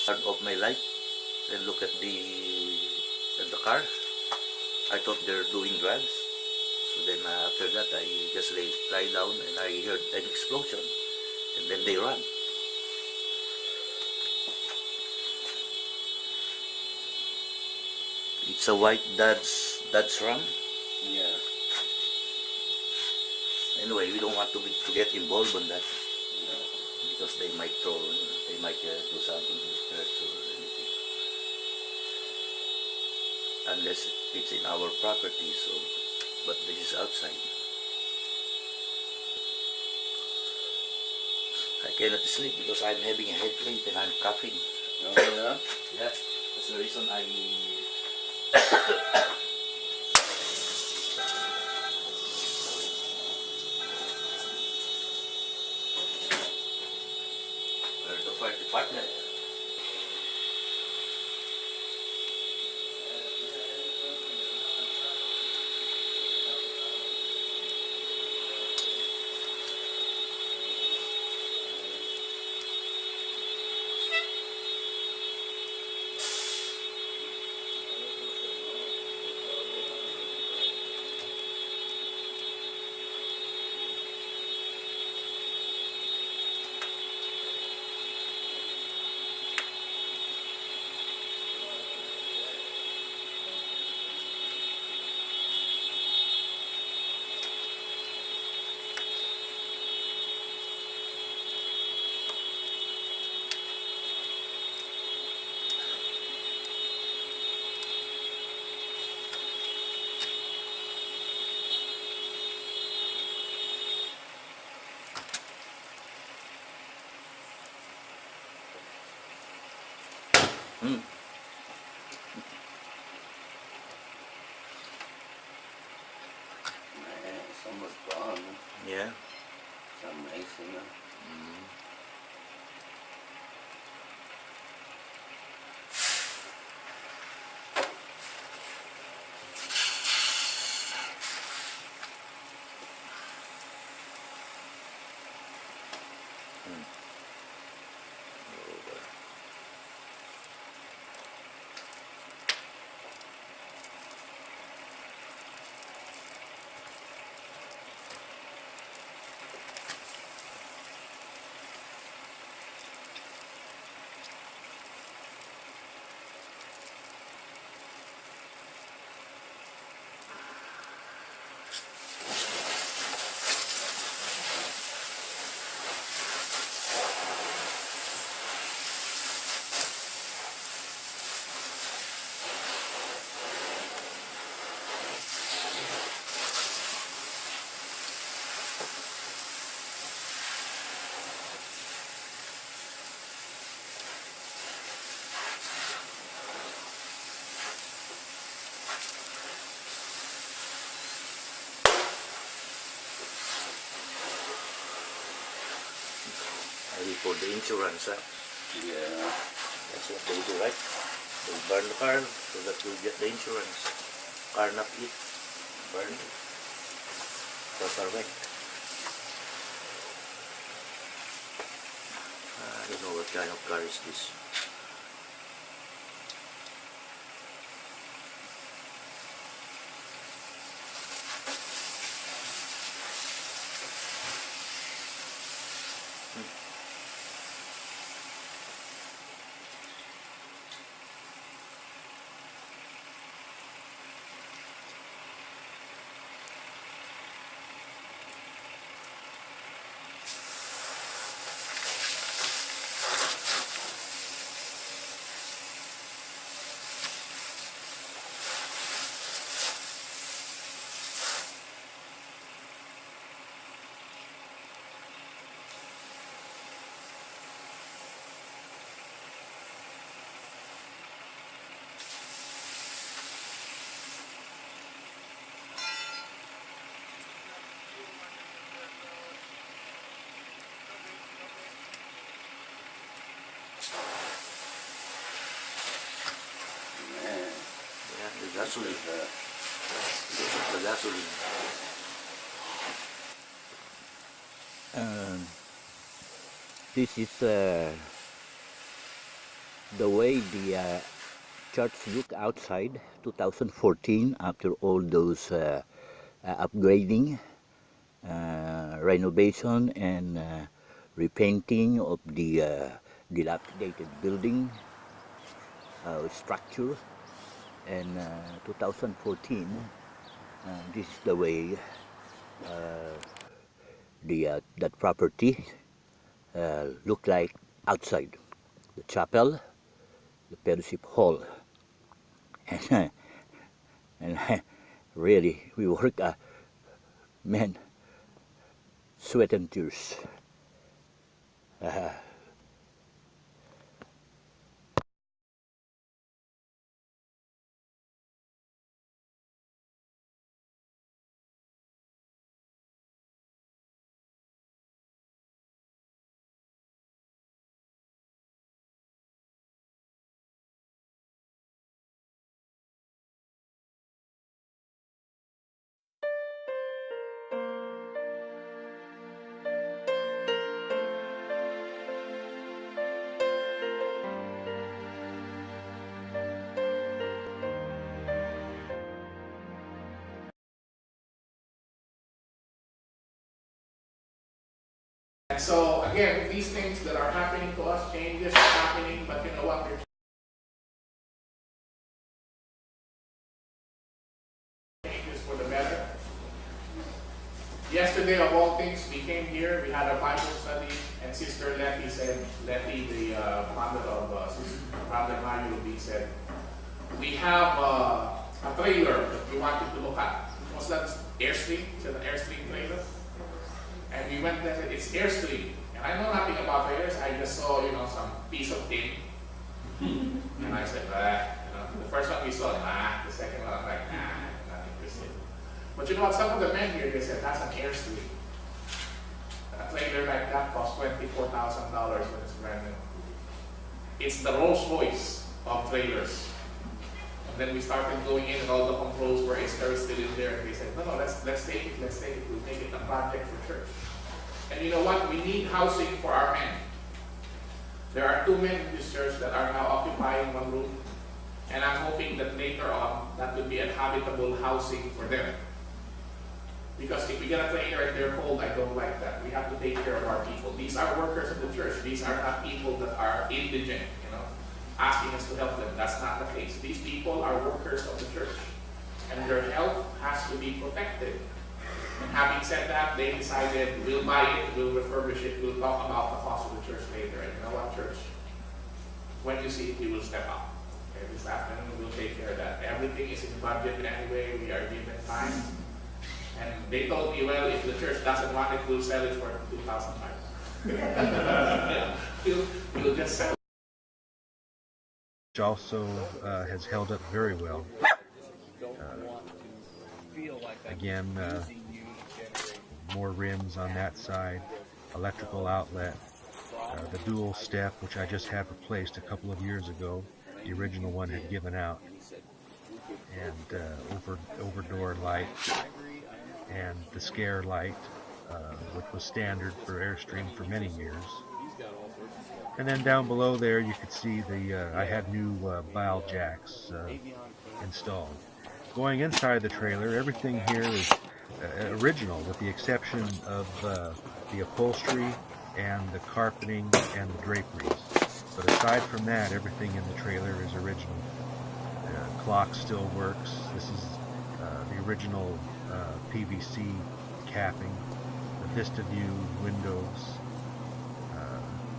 Turn off my light and look at the car. I thought they're doing drugs. So then after that, I just lie down and I heard an explosion. And then they run. It's a white Dodge Ram. Yeah. Anyway, we don't want to get involved on that Yeah. because they might do something to hurt or anything. Unless it's in our property, so, but this is outside. I cannot sleep because I'm having a headache and I'm coughing. Oh yeah? Yeah, that's the reason I... Where's the fire department? Hmm. Man, it's almost gone. Yeah. It's amazing. Mm. Hmm. Over. I report the insurance. Yeah. That's what they do, right? They burn the car so that you get the insurance. Car not hit, burn, total wreck. I don't know what kind of car is this. Man. Yeah, the gasoline. Because of the gasoline. This is the way the church look outside 2014 after all those upgrading, renovation, and repainting of the dilapidated building structure. And 2014, this is the way that property look like outside the chapel, the fellowship hall. And, and really, we work, man, sweat and tears. And so again, these things that are happening to us, changes are happening, but you know what? They're changes for the better. Yesterday, of all things, we came here, we had a Bible study, and Sister Letty said, Letty, the mother of Sister Brother Mario Ruby, said, we have a trailer that we wanted to look at. Was that Airstream? Is it an Airstream trailer? And we went there and said, it's Airstream. And I know nothing about trailers, I just saw, some piece of tin. And I said, the first one we saw, nah. The second one, I'm like, nah, not interested. But you know what, some of the men here, they said, that's an Airstream. A trailer like that costs $24,000 when it's brand new. It's the Rolls Royce of trailers. And then we started going in and all the controls were still in there. And they said, no, let's take it. We'll make it a project for church. And you know what? We need housing for our men. There are 2 men in this church that are now occupying 1 room. And I'm hoping that later on, that will be a habitable housing for them. Because if we get a trailer and they're cold, I don't like that. We have to take care of our people. These are workers of the church. These are not people that are indigent, asking us to help them. That's not the case. These people are workers of the church. And their health has to be protected. And having said that, they decided, we'll buy it, we'll refurbish it, we'll talk about the cost of the church later. And you know what, church? When you see it, we will step up. Okay, this afternoon, we'll take care of that. Everything is in budget anyway. We are given time. And they told me, well, if the church doesn't want it, we'll sell it for $2,500. We'll just sell it. Which also has held up very well. Again, more rims on that side, electrical outlet, the dual step, which I just had replaced a couple of years ago. The original one had given out, and over door light, and the scare light, which was standard for Airstream for many years. And then down below there, you could see I had new dial jacks installed. Going inside the trailer, everything here is original, with the exception of the upholstery and the carpeting and the draperies. But aside from that, everything in the trailer is original. The clock still works. This is the original PVC capping, the VistaView windows,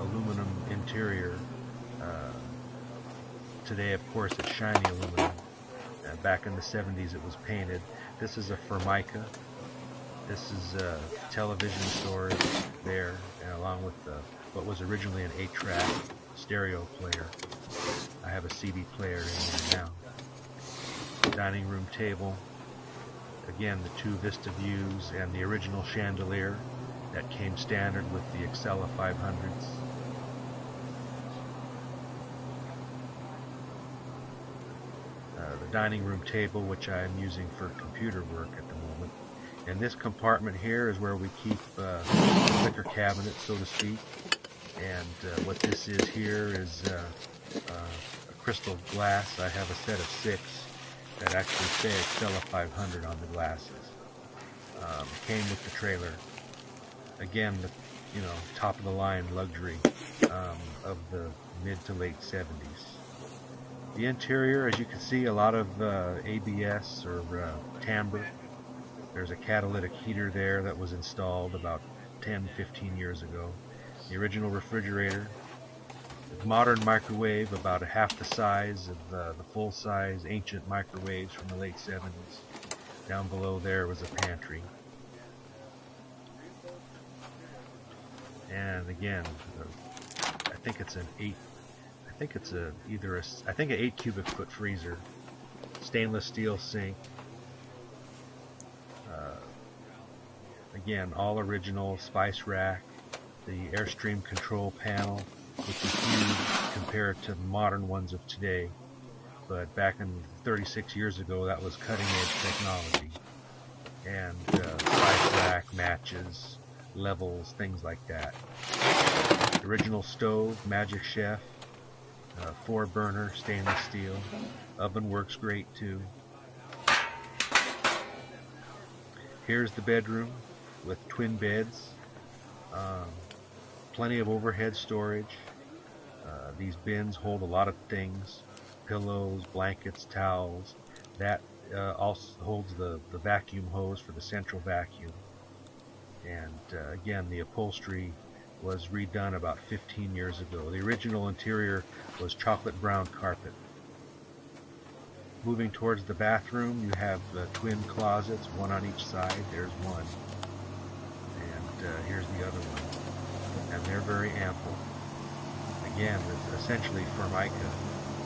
aluminum interior. Today, of course, it's shiny aluminum. Back in the 70s, it was painted. This is a Formica. This is television storage there, and along with what was originally an 8-track stereo player. I have a CD player in there now. Dining room table. Again, the 2 Vista Views and the original chandelier that came standard with the Excella 500s. The dining room table, which I'm using for computer work at the moment. And this compartment here is where we keep the liquor cabinet, so to speak. And what this is here is a crystal glass. I have a set of 6 that actually say Excella 500 on the glasses. Came with the trailer. Again, the top of the line luxury of the mid to late 70s. The interior, as you can see, a lot of ABS or timbre. There's a catalytic heater there that was installed about 10-15 years ago. The original refrigerator. Modern microwave, about half the size of the full-size ancient microwaves from the late 70s. Down below there was a pantry. And again, I think it's an 8 cubic foot freezer, stainless steel sink. Again, all original, spice rack, the Airstream control panel, which is huge compared to the modern ones of today. But back in 36 years ago, that was cutting edge technology. And spice rack, matches, levels, things like that. Original stove, Magic Chef, 4-burner stainless steel. Oven works great too. Here's the bedroom with twin beds. Plenty of overhead storage. These bins hold a lot of things. Pillows, blankets, towels. That also holds the vacuum hose for the central vacuum. And again, the upholstery was redone about 15 years ago. The original interior was chocolate brown carpet. Moving towards the bathroom, you have twin closets, one on each side. There's one. And here's the other one. And they're very ample. Again, it's essentially Formica,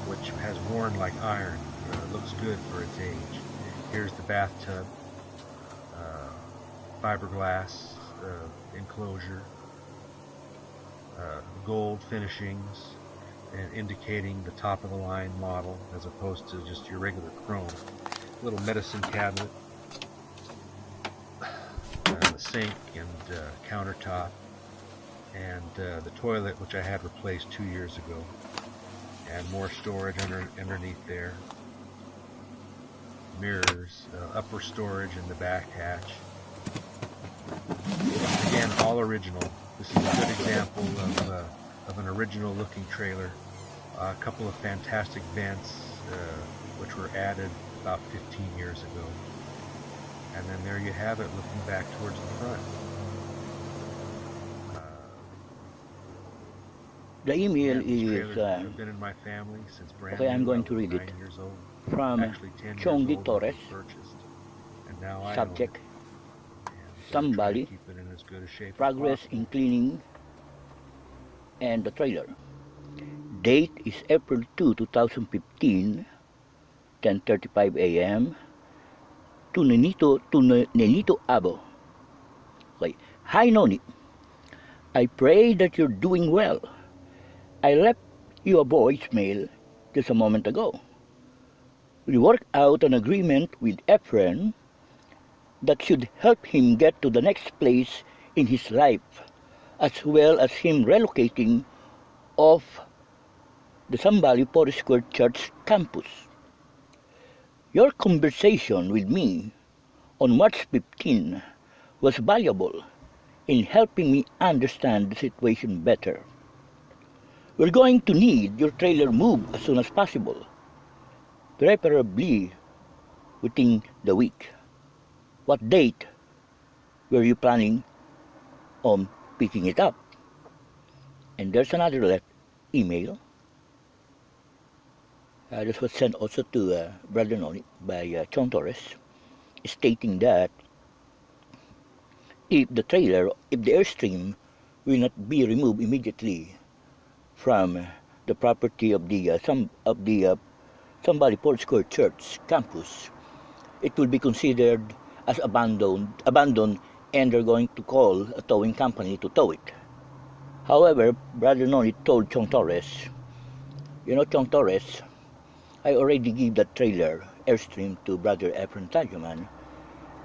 which has worn like iron. Looks good for its age. Here's the bathtub. Fiberglass enclosure. Gold finishings, and indicating the top of the line model as opposed to just your regular chrome. Little medicine cabinet, the sink and countertop, and the toilet, which I had replaced 2 years ago, and more storage underneath there. Mirrors, upper storage in the back hatch. Again, all original. This is a good example of an original looking trailer. A couple of fantastic vents which were added about 15 years ago. And then there you have it, looking back towards the front. The email Trailers is have been in my family since brand okay, I'm new. going I to was read it. 9 years old. from Actually 10 years Chongi old when it was Torres. purchased. And now I Subject: own it. And, try to somebody, keep it in as good a shape as progress possible. in cleaning and the trailer. Date is April 2, 2015, 10:35 a.m. to Nenito Abo. Okay. Hi Noni, I pray that you're doing well. I left you a voicemail just a moment ago. We worked out an agreement with Efren that should help him get to the next place in his life, as well as him relocating off the Sambali Foursquare Church campus. Your conversation with me on March 15 was valuable in helping me understand the situation better. We're going to need your trailer moved as soon as possible, preferably within the week. What date were you planning on picking it up? And there's another email. This was sent also to Brother Noni by Chong Torres, stating that if the Airstream will not be removed immediately from the property of the Sambali Foursquare Church campus, it will be considered as abandoned, and they're going to call a towing company to tow it. However, Brother Noni told Chong Torres, Chong Torres, I already gave that trailer Airstream to Brother Efren Tajuman,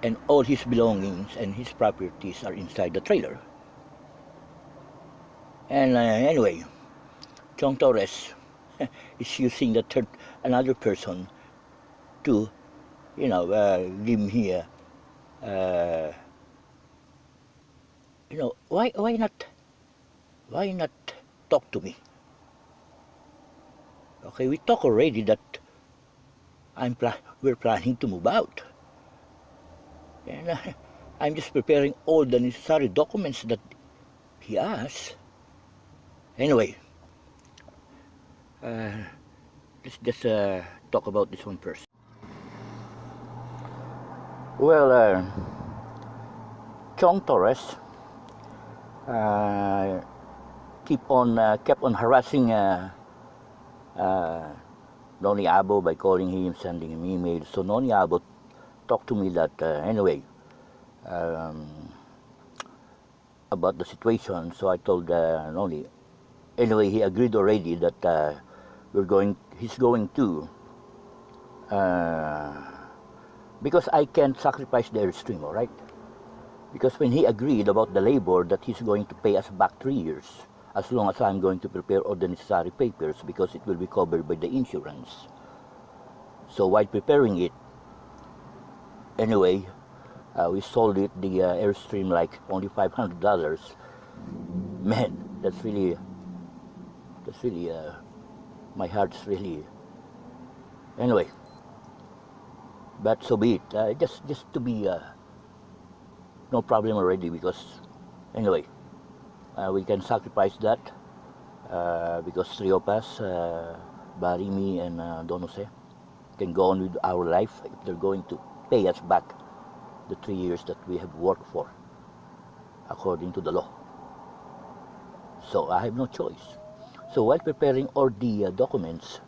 and all his belongings and his properties are inside the trailer. And anyway, Chong Torres is using another person to, give me why not talk to me? Okay, we talk already that we're planning to move out. And I'm just preparing all the necessary documents that he asked. Anyway, let's just talk about this one first. Well, Chong Torres kept on harassing Noni Abo by calling him, sending him emails. So Noni Abo talked to me that about the situation. So I told Noni. Anyway, he agreed already that he's going to, because I can't sacrifice the Airstream, all right? Because when he agreed about the labor that he's going to pay us back 3 years, as long as I'm going to prepare all the necessary papers, because it will be covered by the insurance. So while preparing it, anyway, we sold it, the Airstream, like only $500. Man, that's really, my heart's really, anyway. But so be it. Just to be no problem already, because anyway, we can sacrifice that because three of us, Barry, me, and Don Jose, can go on with our life if they're going to pay us back the 3 years that we have worked for according to the law. So I have no choice. So while preparing all the documents,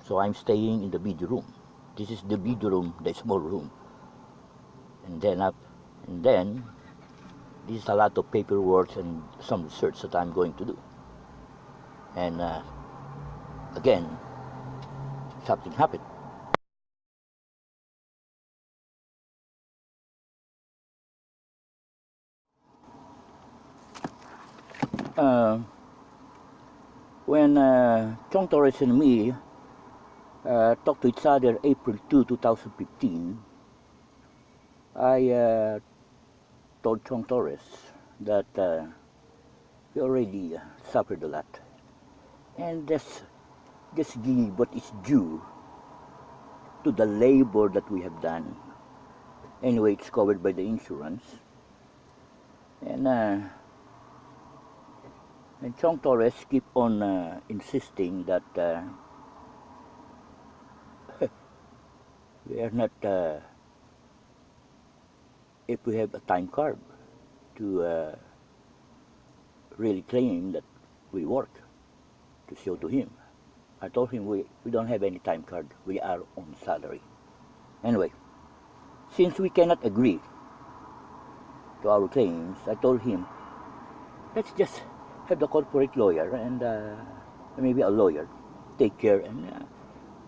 so I'm staying in the video room. This is the video room, the small room. And then this is a lot of paperwork and some research that I'm going to do. And again, something happened. When Chong Torres and me talked to each other April 2, 2015, I told Chong Torres that we already suffered a lot, and just give what is due to the labor that we have done. Anyway, it's covered by the insurance, and Chong Torres keep on insisting that we are not, if we have a time card to really claim that we work, to show to him. I told him we don't have any time card, we are on salary. Anyway, since we cannot agree to our claims, I told him, let's just have the corporate lawyer and maybe a lawyer take care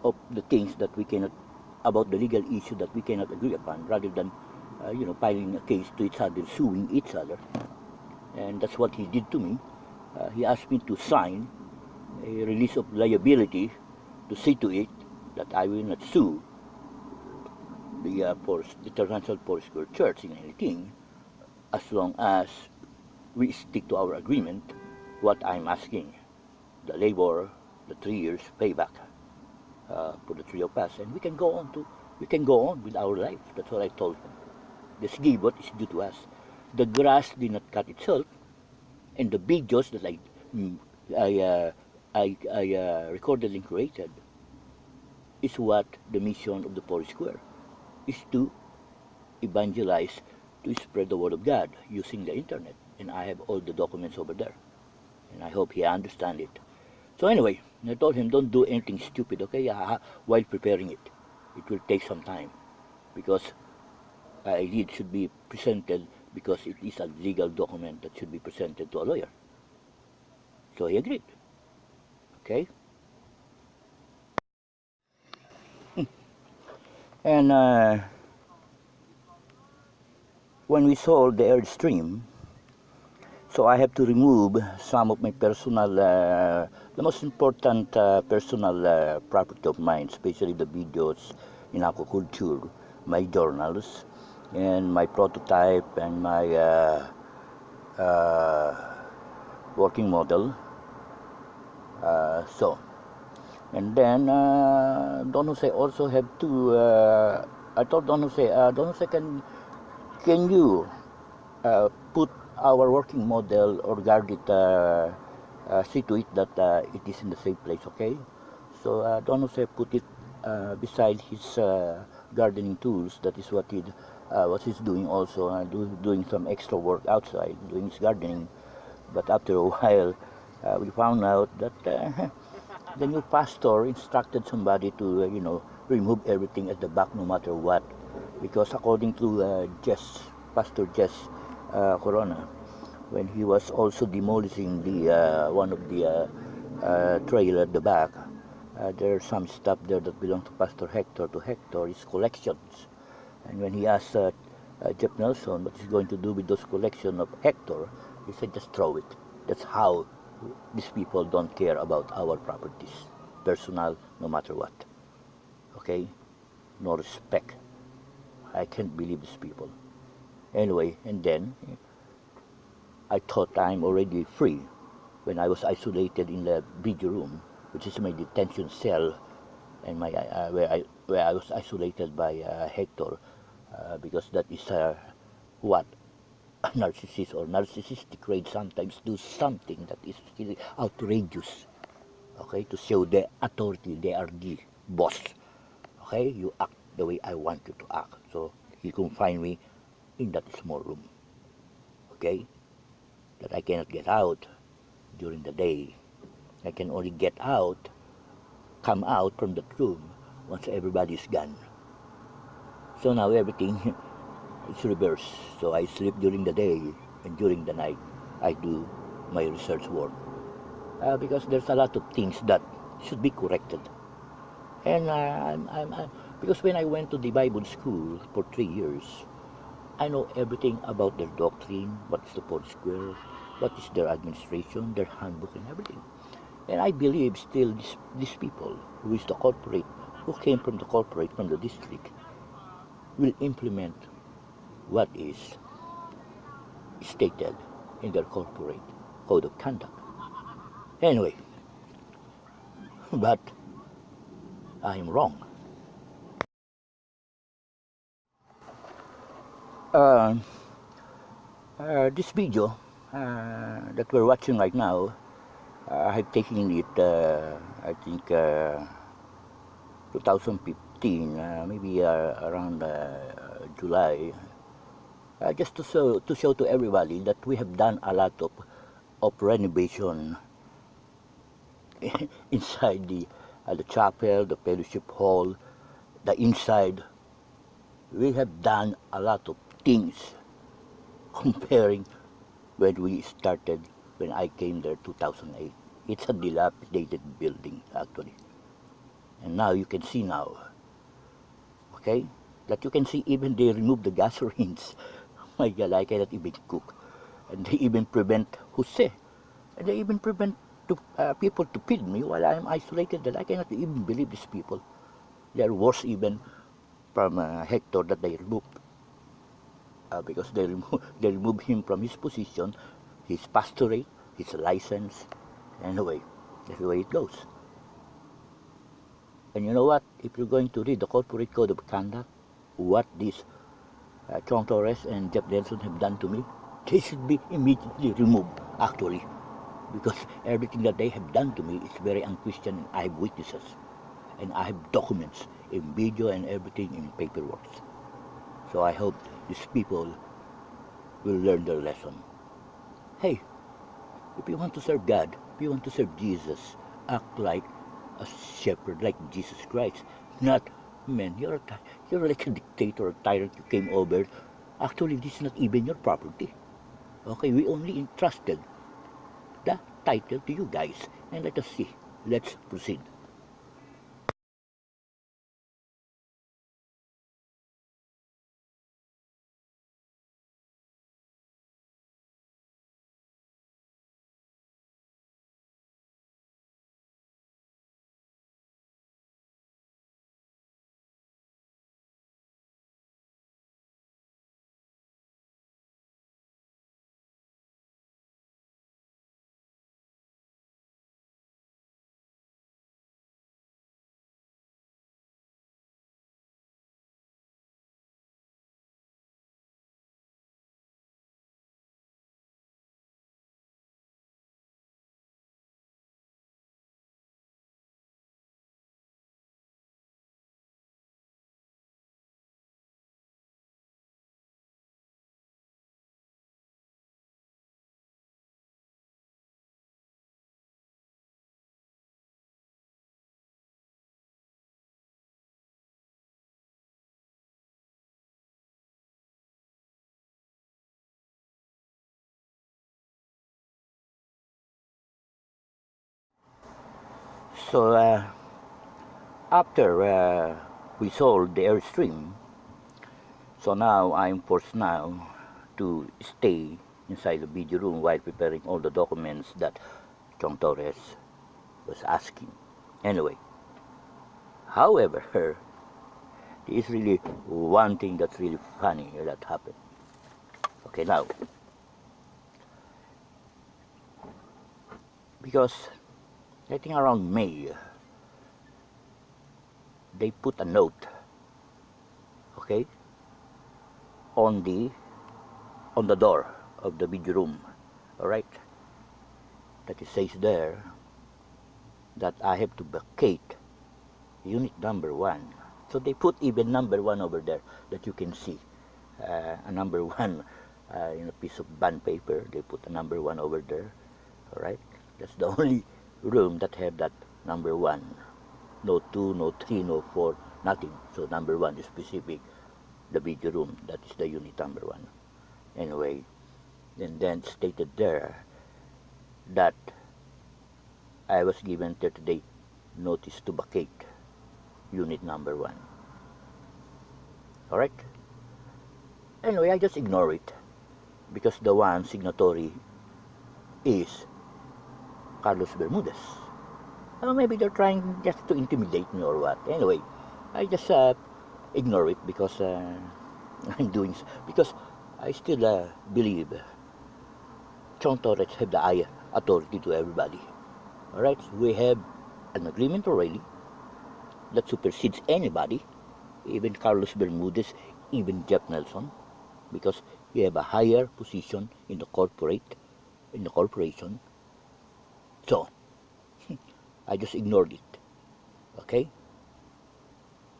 of the things that we cannot, about the legal issue that we cannot agree upon, rather than filing a case to each other, suing each other. And that's what he did to me. He asked me to sign a release of liability to see to it that I will not sue the International Foursquare Church in anything, as long as we stick to our agreement, what I'm asking, the labor, the 3 years payback for the three of us, and we can go on with our life. That's what I told him. Just give what is due to us. The grass did not cut itself, and the videos that I recorded and created is what the mission of the Foursquare is, to evangelize, to spread the word of God using the internet. And I have all the documents over there, and I hope he understands it. So anyway, I told him, don't do anything stupid, okay, while preparing it. It will take some time, because it should be presented, because it is a legal document that should be presented to a lawyer. So he agreed. Okay? And when we sold the Airstream, So I have to remove some of my personal, the most important personal property of mine, especially the videos in aquaculture, my journals, and my prototype and my working model. And then Don Jose also have to. I told Don Jose, Don Jose, can you put our working model or guard it, see to it that it is in the safe place, okay? So Don Jose put it beside his gardening tools. That is what he's doing also, doing some extra work outside, doing his gardening. But after a while, we found out that the new pastor instructed somebody to, remove everything at the back no matter what. Because according to Pastor Jess Corona, when he was also demolishing the one of the trailer at the back, there's some stuff there that belonged to Pastor Hector, his collections. And when he asked Jeff Nelson what he's going to do with those collections of Hector, he said, just throw it. That's how these people don't care about our properties, personal, no matter what. Okay? No respect. I can't believe these people. Anyway, and then I thought I'm already free when I was isolated in the video room, which is my detention cell, and my where I was isolated by Hector, because that is what a narcissist or narcissistic trait sometimes do something that is really outrageous. Okay, to show the authority, they are the boss. Okay, you act the way I want you to act. So he confined me in that small room. Okay, that I cannot get out during the day. I can only come out from that room once everybody's gone. So now everything is reversed. So I sleep during the day, and during the night I do my research work. Because there's a lot of things that should be corrected. And because when I went to the Bible school for 3 years, I know everything about their doctrine, what is the Fourth Square, what is their administration, their handbook, and everything. And I believe still these people, who is the corporate, who came from the corporate, from the district, will implement what is stated in their corporate code of conduct. Anyway, but I am wrong. This video that we're watching right now, I have taken it, I think, 2015, maybe around July, just to show to everybody that we have done a lot of renovation inside the chapel, the fellowship hall, the inside. We have done a lot of things comparing when we started, when I came there 2008. It's a dilapidated building actually. And now you can see now, okay, that you can see even they removed the gas rings. My God, I cannot even cook. And they even prevent Jose. And they even prevent people to feed me while I'm isolated. That I cannot even believe these people. They're worse even from Hector that they removed. Because they remove him from his position, his pastorate, his license. Anyway, that's the way it goes. And you know what? If you're going to read the corporate code of conduct, what these Chong Torres and Jeff Nelson have done to me, they should be immediately removed, actually. Because everything that they have done to me is very unchristian, and I have witnesses. And I have documents in video and everything in paperwork. So I hope these people will learn their lesson. Hey, if you want to serve God, if you want to serve Jesus, act like a shepherd, like Jesus Christ. Not, man, you're like a dictator or tyrant. You came over. Actually, this is not even your property. Okay, we only entrusted the title to you guys. And let us see. Let's proceed. So after we sold the Airstream, so now I'm forced now to stay inside the video room while preparing all the documents that Chong Torres was asking. Anyway, however, there is really one thing that's really funny that happened. Okay, now, because I think around May, they put a note, okay, on the door of the video room, all right, that it says there that I have to vacate unit number 1. So they put even number 1 over there that you can see, a number 1 in a piece of bond paper. They put a number 1 over there, all right. That's the only room that have that number 1. No 2, no 3, no 4, nothing. So number 1 is specific, the video room, that is the unit number 1. Anyway, and then stated there that I was given 30-day notice to vacate unit number 1. Alright? Anyway, I just ignore it because the one signatory is Carlos Bermudez. Maybe they're trying just to intimidate me or what. Anyway, I just ignore it because I'm doing, because I still believe Chong Torres have the high authority to everybody. Alright, we have an agreement already that supersedes anybody, even Carlos Bermudez, even Jeff Nelson, because he have a higher position in the corporation. So I just ignored it. Okay?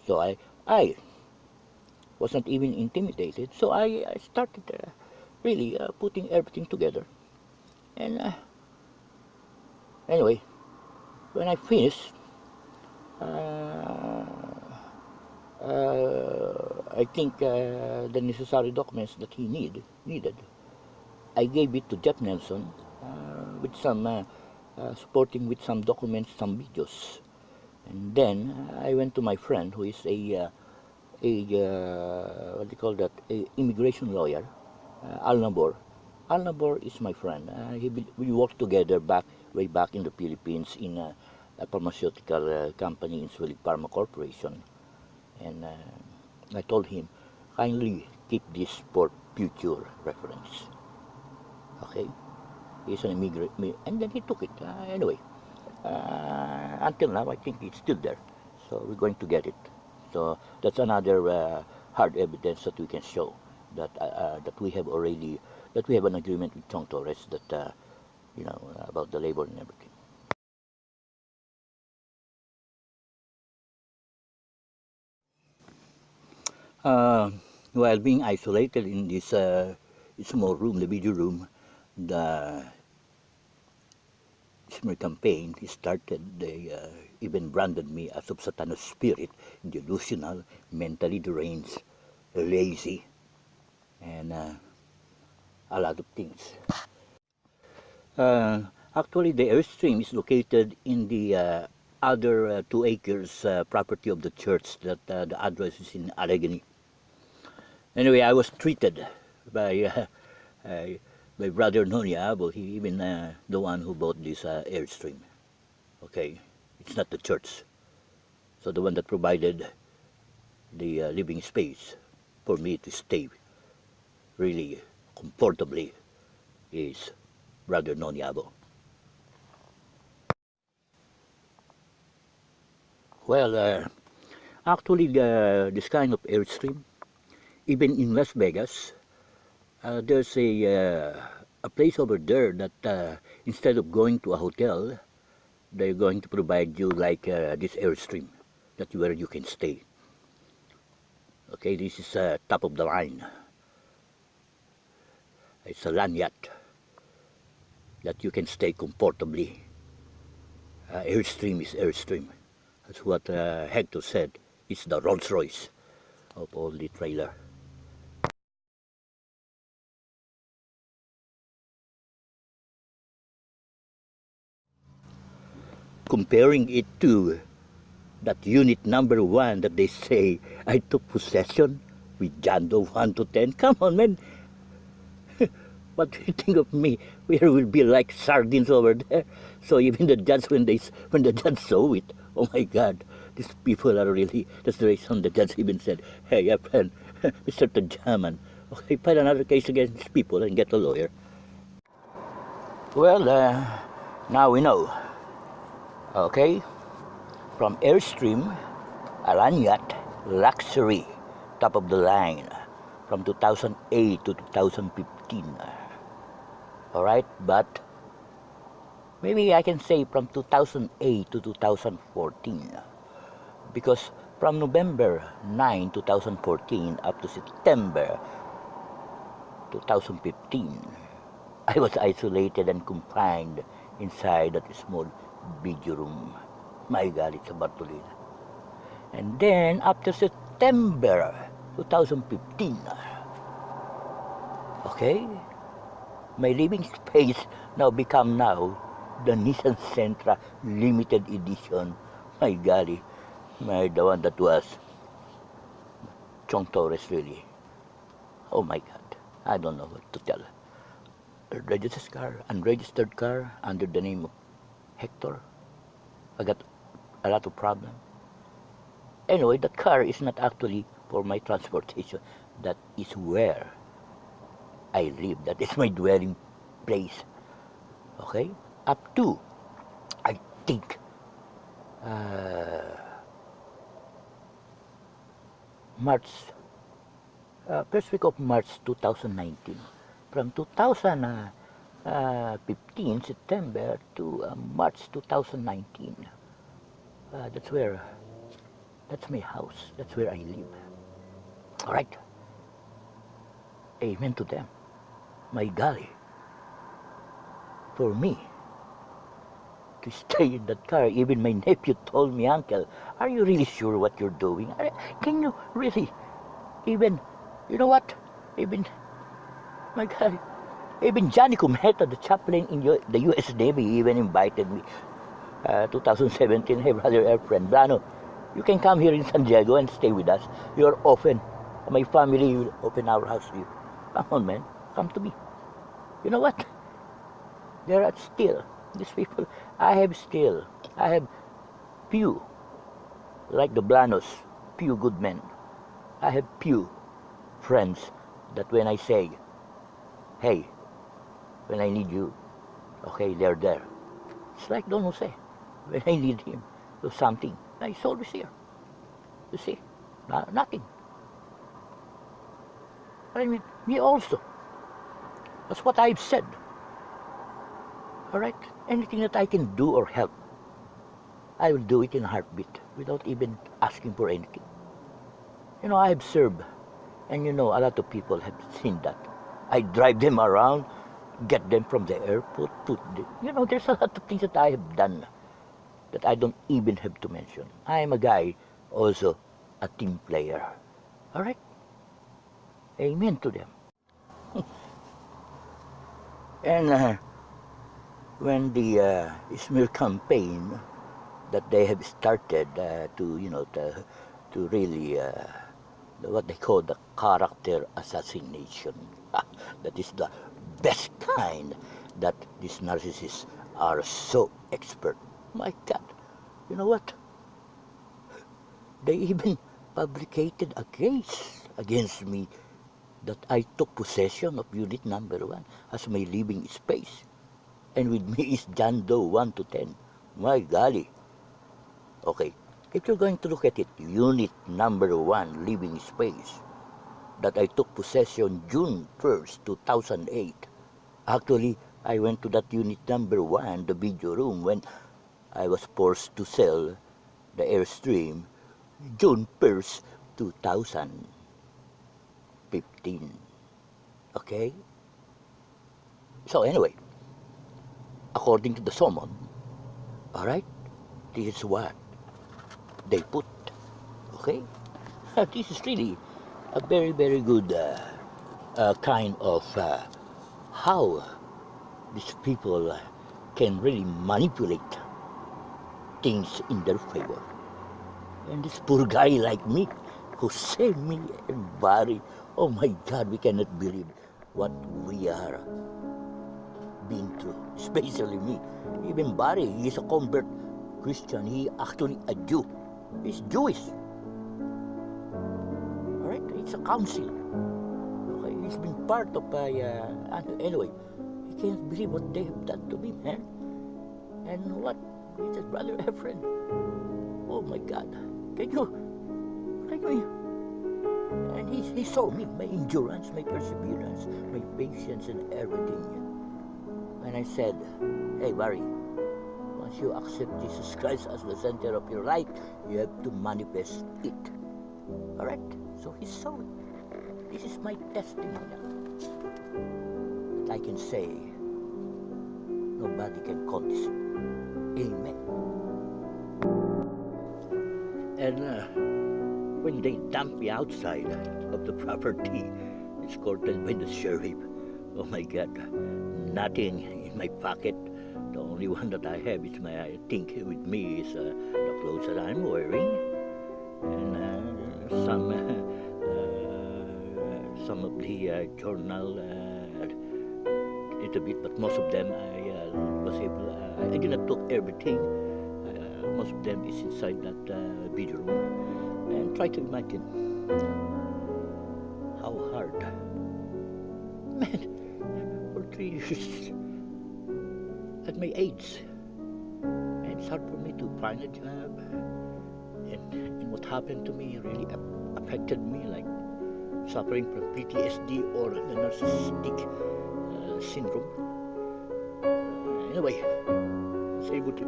So I wasn't even intimidated. So I started really putting everything together. And anyway, when I finished, I think the necessary documents that he needed, I gave it to Jeff Nelson with some supporting with some documents, some videos. And then I went to my friend who is a what do you call that, a immigration lawyer, Al Nabor. Al Nabor is my friend. We worked together way back in the Philippines in a pharmaceutical company in Sulic Pharma Corporation. And I told him, kindly keep this for future reference. Okay? He's an immigrant, and then he took it. Anyway, until now, I think it's still there. So we're going to get it. So that's another hard evidence that we can show that that we have an agreement with Chong Torres that about the labor and everything. While being isolated in this small room, the video room, the smear campaign started. They even branded me as of Satan's spirit, delusional, mentally deranged, lazy, and a lot of things. Actually, the Airstream is located in the other 2 acres property of the church that the address is in Allegheny. Anyway, I was treated by my brother Noniabo. He even the one who bought this Airstream. Okay, it's not the church. So the one that provided the living space for me to stay really comfortably is Brother Noniabo. Well, actually, this kind of Airstream, even in Las Vegas, there's a place over there that instead of going to a hotel, they're going to provide you like this Airstream, that where you can stay. Okay, this is top of the line. It's a land yacht that you can stay comfortably. Airstream is Airstream. That's what Hector said. It's the Rolls Royce of all the trailer. comparing it to that unit number 1 that they say I took possession with John Doe 1 to 10. Come on, man. What do you think of me? We will be like sardines over there. So even the judge, when the judge saw it, oh my God, these people are really. That's the reason the judge even said, "Hey, friend, Mr. Tajaman, okay, file another case against these people and get a lawyer." Well, now we know. Okay, from Airstream, Alanyat Luxury, top of the line, from 2008 to 2015. All right, but maybe I can say from 2008 to 2014, because from November 9, 2014 up to September 2015, I was isolated and confined inside that small video room. My God, it's a Bartolina. And then after September 2015, okay, my living space now become the Nissan Sentra limited edition. My golly, the one that was Chong Torres, really. Oh my God, I don't know what to tell. A registered car, unregistered car under the name of Hector. I got a lot of problems. Anyway, that car is not actually for my transportation. That is where I live. That is my dwelling place. Okay? Up to, I think, first week of March 2019. From 2015, September to March 2019. That's my house. That's where I live. All right. Amen to them. My golly. For me to stay in that car, even my nephew told me, "Uncle, are you really sure what you're doing? Can you really even, you know what? Even, my God, even Johnny Cometa, the chaplain in the U.S. Navy, even invited me 2017, hey brother, friend Brano, you can come here in San Diego and stay with us. You're open. My family will open our house to you. Come on, man. Come to me." You know what? There are still, these people, I have few, like the Blanos, few good men. I have few friends that when I say, "Hey, when I need you," okay, they're there. It's like Don Jose. When I need him to something, he's always here. You see, nothing. I mean, me also. That's what I've said. All right? Anything that I can do or help, I will do it in a heartbeat without even asking for anything. You know, I have served, and you know, a lot of people have seen that. I drive them around, get them from the airport, you know, there's a lot of things that I have done that I don't even have to mention. I am a guy, also a team player. All right? Amen to them. And when the smear campaign that they have started to really what they call the character assassination, that is the best kind that these narcissists are so expert. My God, you know what? They even fabricated a case against me that I took possession of unit number 1 as my living space. And with me is John Doe 1 to 10. My golly. Okay, if you're going to look at it, unit number 1 living space that I took possession June 1st, 2008. Actually, I went to that unit number 1, the video room, when I was forced to sell the Airstream June 1st, 2015. Okay? So anyway, according to the summon, all right, this is what they put. Okay? This is really a very, very good kind of how these people can really manipulate things in their favor. And this poor guy like me, who saved me and Barry, oh my God, we cannot believe what we are being through, especially me. Even Barry, he's a convert Christian. He actually a Jew. He's Jewish. All right, it's a council. Okay, he's been part of anyway. I can't believe what they have done to me, man. And what? It's his brother Efren. Oh my God. Can you? And he saw me, my endurance, my perseverance, my patience and everything. And I said, hey Barry, once you accept Jesus Christ as the center of your life, you have to manifest it. Alright? So he saw it. This is my testimony. I can say, nobody can call this. Amen. And when they dumped me outside of the property, escorted by the sheriff, oh my God, nothing in my pocket. The only one that I have is I think with me is the clothes that I'm wearing, and some of the journal, little bit, but most of them I was able. I did not took everything. Most of them is inside that video room, and try to imagine how hard, man, for 3 years at my age, and it's hard for me to find a job, and what happened to me really affected me, like suffering from PTSD or the narcissistic syndrome. Anyway, I was able to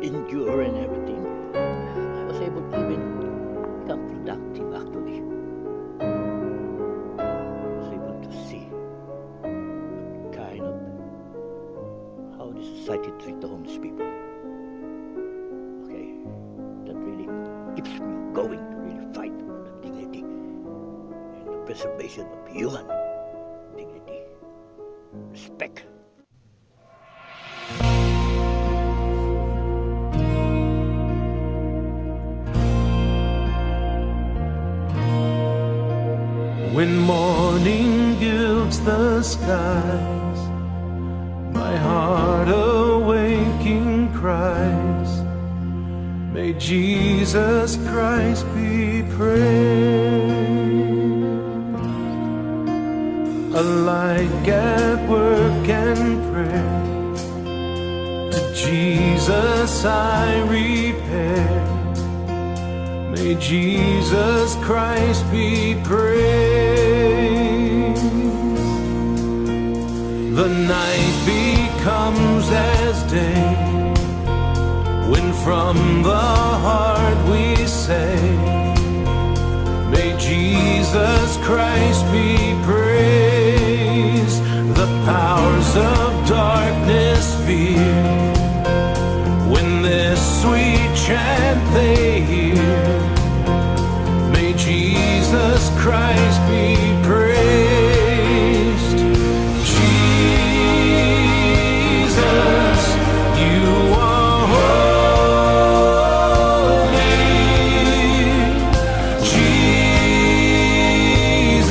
endure and everything. I was able to even become productive actually. I was able to see kind of how the society treats the homeless people. Okay, that really keeps me going to really fight for the dignity and the preservation of human dignity, respect. When morning gilds the skies, my heart awaking cries, may Jesus Christ be praised. Alike at work and prayer, to Jesus I repair. May Jesus Christ be praised. The night becomes as day, when from the heart we say, may Jesus Christ be praised. The powers of darkness fear, when this sweet chant they hear, may Jesus Christ be praised. Jesus, you are holy. Jesus,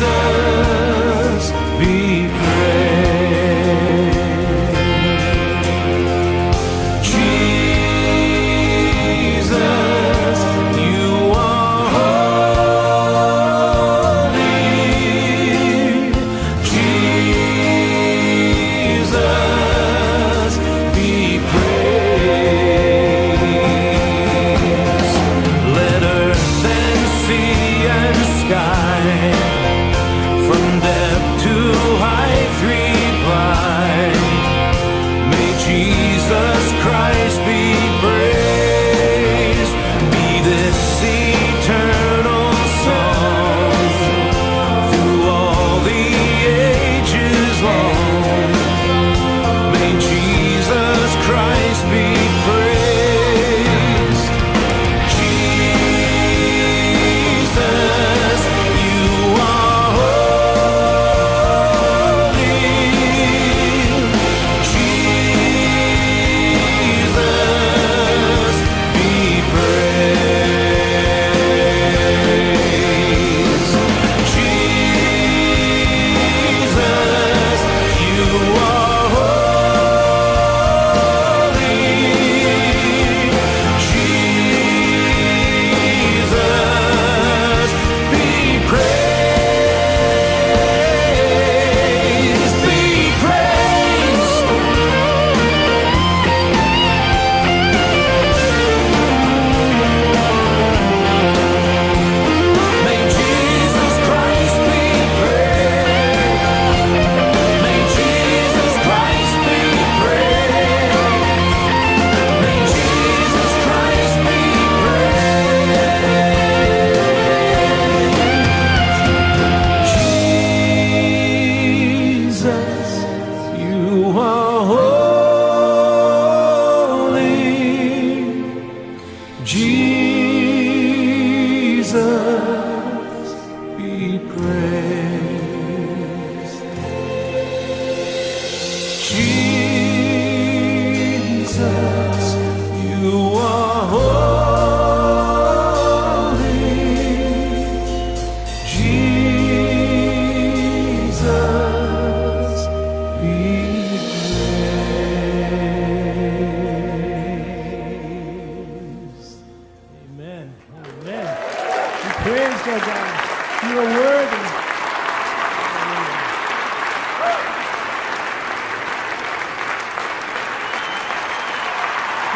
Praise God, God. You are worthy.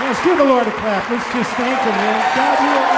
Let's give the Lord a clap. Let's just thank Him, man. God, you are